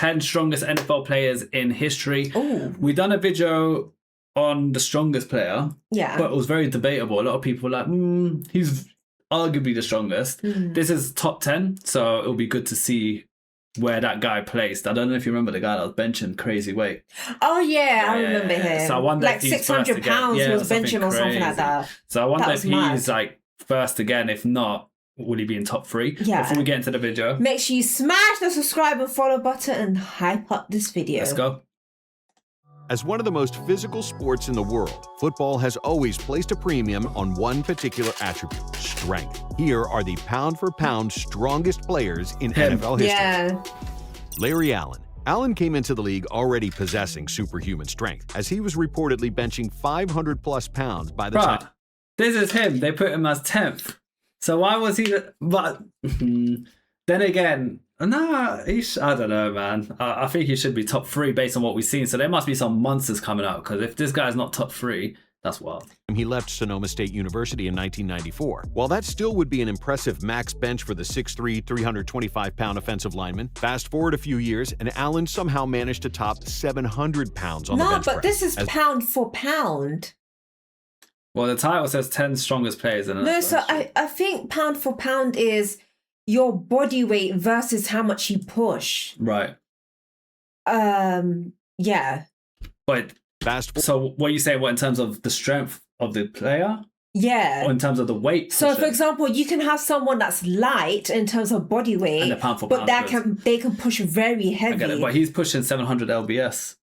10 strongest NFL players in history. Ooh. We done a video on the strongest player. Yeah. But it was very debatable. A lot of people were like, he's arguably the strongest. This is top 10, so it'll be good to see where that guy placed. I don't know if you remember the guy that was benching crazy weight. Oh yeah, I remember him. So I wonder like if he's 600 pounds was benching or something like that. So I wonder if mad. he's like first again. If not, will he be in top 3? Yeah. Before we get into the video, make sure you smash the subscribe and follow button and hype up this video. Let's go. As one of the most physical sports in the world, football has always placed a premium on one particular attribute: strength. Here are the pound-for-pound strongest players in NFL history. Yeah. Larry Allen. Allen came into the league already possessing superhuman strength, as he was reportedly benching 500-plus pounds by the time... This is him. They put him as 10th. So why was he... But then again... Nah, I don't know, man. I think he should be top 3 based on what we've seen. So there must be some monsters coming out, because if this guy's not top 3, that's wild. He left Sonoma State University in 1994. While that still would be an impressive max bench for the 6'3", 325-pound offensive lineman, fast forward a few years, and Allen somehow managed to top 700 pounds on the bench press. No, but this is pound for pound. Well, the title says 10 strongest players in it. No, so I think pound for pound is your body weight versus how much you push. Right. Yeah. But so what you say? What in terms of the strength of the player? Yeah. Or in terms of the weight? So, for example, you can have someone that's light in terms of body weight, and the pound for but pound they can push very heavy. I get it, but he's pushing 700 lbs.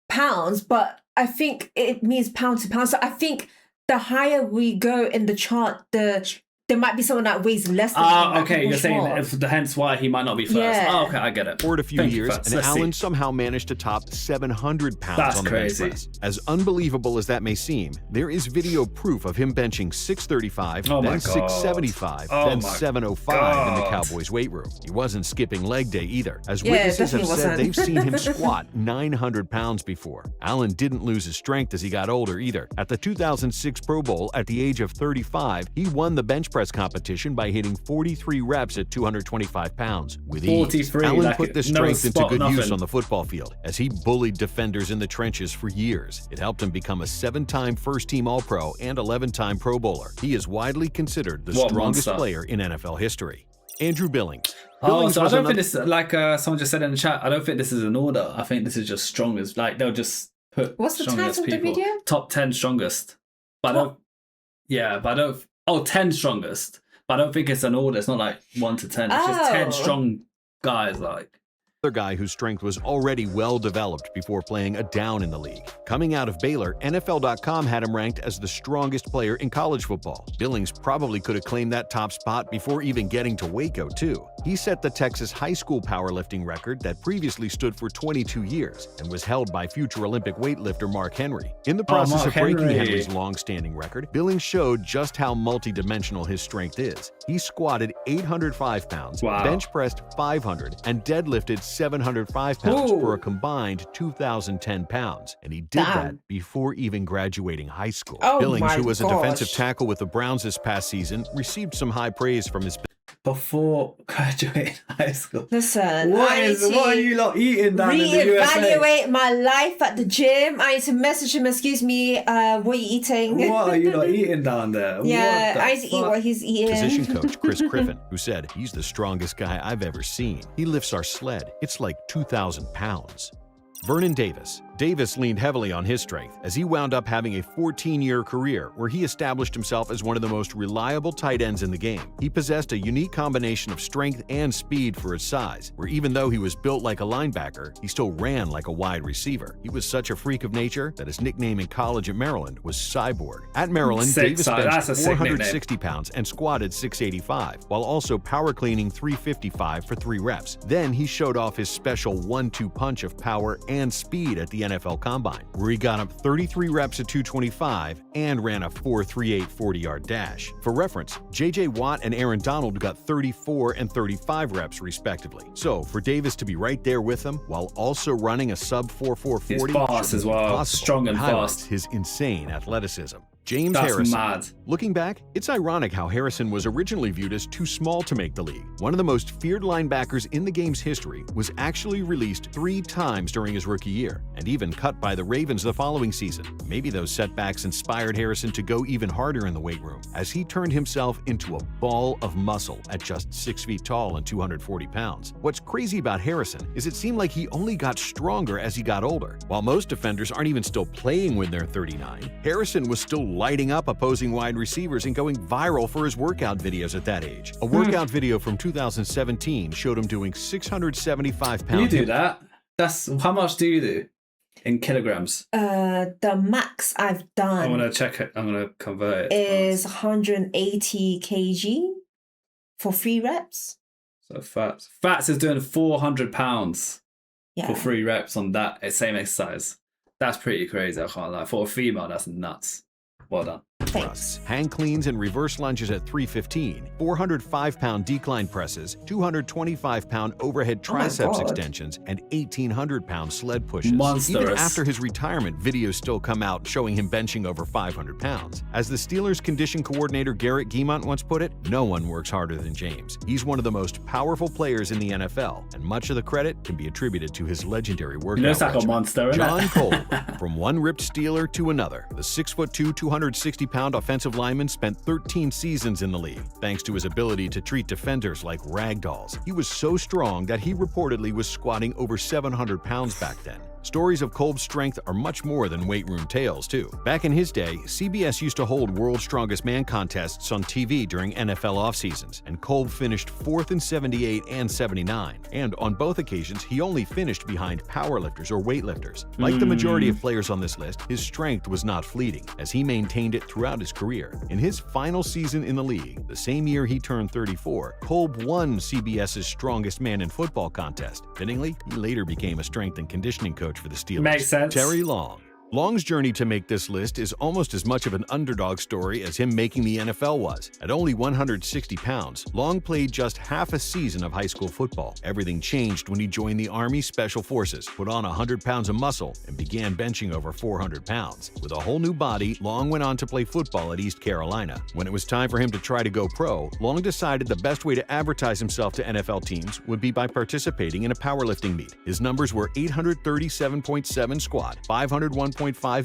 Pounds, but I think it means pound to pound. So I think the higher we go in the chart, there might be someone that weighs less than him. Okay, you're saying hence why he might not be first. Yeah. Oh, okay, I get it. For a few years, and Allen somehow managed to top 700 pounds on the bench press. As unbelievable as that may seem, there is video proof of him benching 635, then 675, then 705 in the Cowboys weight room. He wasn't skipping leg day either, as witnesses have said they've seen him squat 900 pounds before. Allen didn't lose his strength as he got older either. At the 2006 Pro Bowl, at the age of 35, he won the bench press competition by hitting 43 reps at 225 pounds. With ease, Allen put this strength into good use on the football field, as he bullied defenders in the trenches for years. It helped him become a 7-time first-team All-Pro and 11-time Pro Bowler. He is widely considered the strongest player in NFL history. Andrew Billings. So I don't think this, like someone just said in the chat, I don't think this is an order. I think this is just strongest. Like, they'll just put what's the title of the video? Top 10 strongest. But I don't... 10 strongest. But I don't think it's an order. It's not like 1 to 10. It's just 10 strong guys, like. Another guy whose strength was already well developed before playing a down in the league. Coming out of Baylor, NFL.com had him ranked as the strongest player in college football. Billings probably could have claimed that top spot before even getting to Waco, too. He set the Texas high school powerlifting record that previously stood for 22 years and was held by future Olympic weightlifter Mark Henry. In the process of breaking Henry's long-standing record, Billings showed just how multidimensional his strength is. He squatted 805 pounds, bench pressed 500, and deadlifted 705 pounds for a combined 2,010 pounds. And he did that before even graduating high school. Billings, who was a defensive tackle with the Browns this past season, received some high praise from his... Before graduating high school. Listen, what are you lot eating down in the USA? Reevaluate my life at the gym. I need to message him, excuse me, what are you eating? What are you lot eating down there? Yeah, I need to eat what he's eating. Position coach Chris Griffin, who said, he's the strongest guy I've ever seen. He lifts our sled. It's like 2,000 pounds. Vernon Davis. Davis leaned heavily on his strength as he wound up having a 14-year career where he established himself as one of the most reliable tight ends in the game. He possessed a unique combination of strength and speed for his size, where even though he was built like a linebacker, he still ran like a wide receiver. He was such a freak of nature that his nickname in college at Maryland was Cyborg. At Maryland, Davis benched 460 pounds and squatted 685, while also power cleaning 355 for 3 reps. Then he showed off his special 1-2 punch of power and speed at the NFL Combine, where he got up 33 reps at 225 and ran a 4.38 40-yard dash. For reference, J.J. Watt and Aaron Donald got 34 and 35 reps respectively. So for Davis to be right there with him while also running a sub 4.4 40, he's fast as well, strong and fast. His insane athleticism. James That's Harrison. mad. Looking back, it's ironic how Harrison was originally viewed as too small to make the league. One of the most feared linebackers in the game's history was actually released 3 times during his rookie year, and even cut by the Ravens the following season. Maybe those setbacks inspired Harrison to go even harder in the weight room, as he turned himself into a ball of muscle at just 6 feet tall and 240 pounds. What's crazy about Harrison is it seemed like he only got stronger as he got older. While most defenders aren't even still playing when they're 39, Harrison was still lighting up opposing wide receivers and going viral for his workout videos at that age. A workout video from 2017 showed him doing 675 pounds. You do that? That's how much do you do in kilograms? The max I've done. I'm gonna check it. I'm gonna convert it. Is 180 kg for 3 reps. So Fats is doing 400 pounds Yeah. for 3 reps on that same exercise. That's pretty crazy. I can't lie. For a female, that's nuts. Well done. Thanks. Hang cleans and reverse lunges at 315, 405-pound decline presses, 225-pound overhead Oh my triceps God. extensions, and 1,800-pound sled pushes. Monstrous. Even after his retirement, videos still come out showing him benching over 500 pounds. As the Steelers' condition coordinator Garrett Guimont once put it, no one works harder than James. He's one of the most powerful players in the NFL, and much of the credit can be attributed to his legendary workout He looks like a regimen. monster, John innit? Cole, from one ripped Steeler to another, the 6'2", 260-pound offensive lineman spent 13 seasons in the league. Thanks to his ability to treat defenders like ragdolls, he was so strong that he reportedly was squatting over 700 pounds back then. Stories of Kolb's strength are much more than weight room tales, too. Back in his day, CBS used to hold World's Strongest Man contests on TV during NFL off-seasons, and Kolb finished 4th in 78 and 79. And on both occasions, he only finished behind powerlifters or weightlifters. Like the majority of players on this list, his strength was not fleeting, as he maintained it throughout his career. In his final season in the league, the same year he turned 34, Kolb won CBS's Strongest Man in Football contest. Fittingly, he later became a strength and conditioning coach for the Steelers. Makes sense. Terry Long. Long's journey to make this list is almost as much of an underdog story as him making the NFL was. At only 160 pounds, Long played just half a season of high school football. Everything changed when he joined the Army Special Forces, put on 100 pounds of muscle, and began benching over 400 pounds. With a whole new body, Long went on to play football at East Carolina. When it was time for him to try to go pro, Long decided the best way to advertise himself to NFL teams would be by participating in a powerlifting meet. His numbers were 837.7 squat, 501.5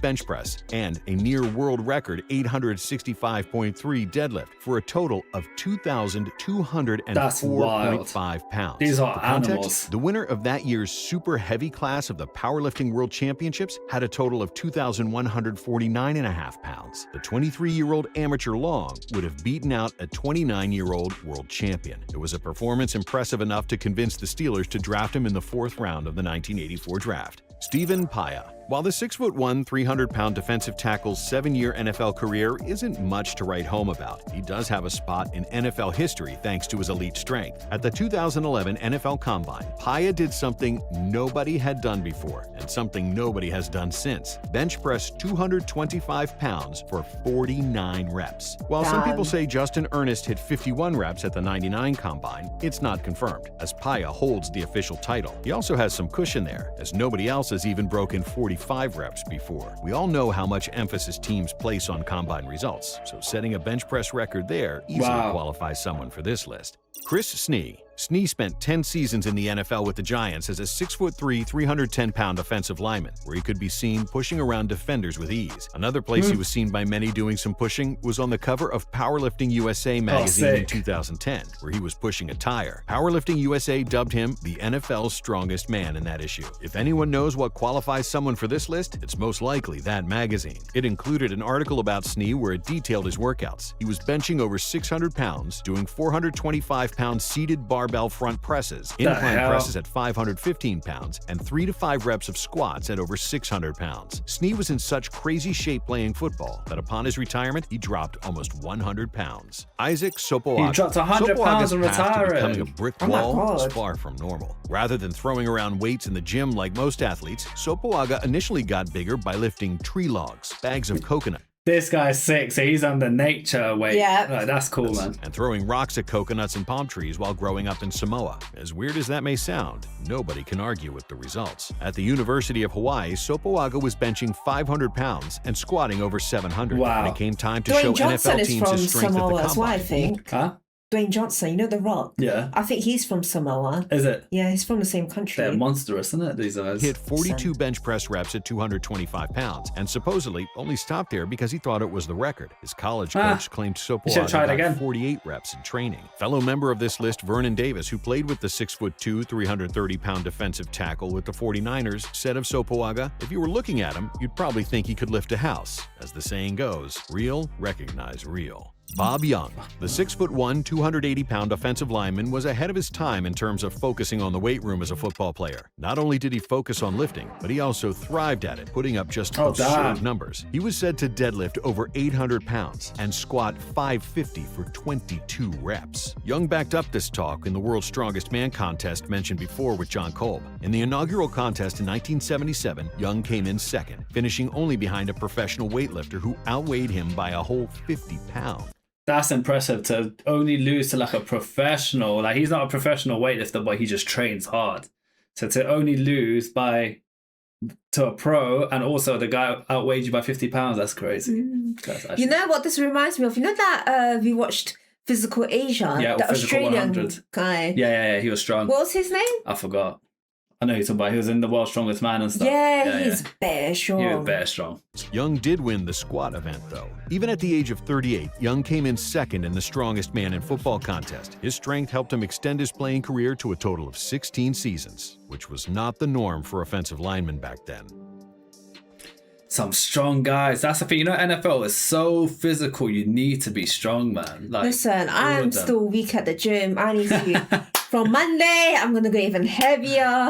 bench press, and a near world record 865.3 deadlift for a total of 2,204.5 pounds. These are For context, animals. the winner of that year's super heavy class of the Powerlifting World Championships had a total of 2,149.5 pounds. The 23-year-old amateur Long would have beaten out a 29-year-old world champion. It was a performance impressive enough to convince the Steelers to draft him in the 4th round of the 1984 draft. Stephen Paea. While the 6'1", 300-pound defensive tackle's 7-year NFL career isn't much to write home about, he does have a spot in NFL history thanks to his elite strength. At the 2011 NFL Combine, Paea did something nobody had done before and something nobody has done since: bench press 225 pounds for 49 reps. While some people say Justin Ernest hit 51 reps at the 99 Combine, it's not confirmed, as Paea holds the official title. He also has some cushion there, as nobody else has even broken 45 reps before. We all know how much emphasis teams place on combine results, so setting a bench press record there easily qualifies someone for this list. Chris Snee. Snee spent 10 seasons in the NFL with the Giants as a 6'3", 310-pound offensive lineman, where he could be seen pushing around defenders with ease. Another place he was seen by many doing some pushing was on the cover of Powerlifting USA magazine in 2010, where he was pushing a tire. Powerlifting USA dubbed him the NFL's strongest man in that issue. If anyone knows what qualifies someone for this list, it's most likely that magazine. It included an article about Snee where it detailed his workouts. He was benching over 600 pounds, doing 425-pound seated barbell front presses, incline presses at 515 pounds, and 3 to 5 reps of squats at over 600 pounds. Snee was in such crazy shape playing football that upon his retirement, he dropped almost 100 pounds. Isaac Sopoaga. He dropped 100 pounds and Sopoaga's path to retiring. becoming a brick wall was far from normal. Rather than throwing around weights in the gym like most athletes, Sopoaga initially got bigger by lifting tree logs, bags of coconut, This guy's sick, so he's under nature weight. Yeah. Like, that's cool, man. And throwing rocks at coconuts and palm trees while growing up in Samoa. As weird as that may sound, nobody can argue with the results. At the University of Hawaii, Sopoaga was benching 500 pounds and squatting over 700. Wow. When it came time to Dwayne show Johnson NFL is teams from his strength Samoa at the as well, I combine. think. Huh? Dwayne Johnson, you know The Rock? Yeah. I think he's from Samoa. Is it? Yeah, he's from the same country. They're monstrous, isn't it, these guys? He hit 42 bench press reps at 225 pounds and supposedly only stopped there because he thought it was the record. His college coach claimed should've Sopoaga tried got again. 48 reps in training. Fellow member of this list, Vernon Davis, who played with the 6'2", 330-pound defensive tackle with the 49ers, said of Sopoaga, if you were looking at him, you'd probably think he could lift a house. As the saying goes, real recognize real. Bob Young, the 6'1", 280-pound offensive lineman, was ahead of his time in terms of focusing on the weight room as a football player. Not only did he focus on lifting, but he also thrived at it, putting up just absurd damn. numbers. He was said to deadlift over 800 pounds and squat 550 for 22 reps. Young backed up this talk in the World's Strongest Man contest mentioned before with John Kolb. In the inaugural contest in 1977, Young came in second, finishing only behind a professional weightlifter who outweighed him by a whole 50 pounds. That's impressive to only lose to like a professional. Like, he's not a professional weightlifter, but he just trains hard. So to only lose to a pro, and also the guy outweighed you by 50 pounds, that's crazy. That's actually... You know what this reminds me of? You know that we watched Physical Asia? Yeah, the Physical Australian 100. guy. Yeah, he was strong. What was his name? I forgot. I know who you're talking about. He was in the World's Strongest Man and stuff. Yeah, he's bare strong. He was bare strong. Young did win the squat event, though. Even at the age of 38, Young came in second in the Strongest Man in Football contest. His strength helped him extend his playing career to a total of 16 seasons, which was not the norm for offensive linemen back then. Some strong guys. That's the thing. You know, NFL is so physical. You need to be strong, man. Like, Listen, all I am of them. still weak at the gym. I need to. From Monday, I'm going to go even heavier.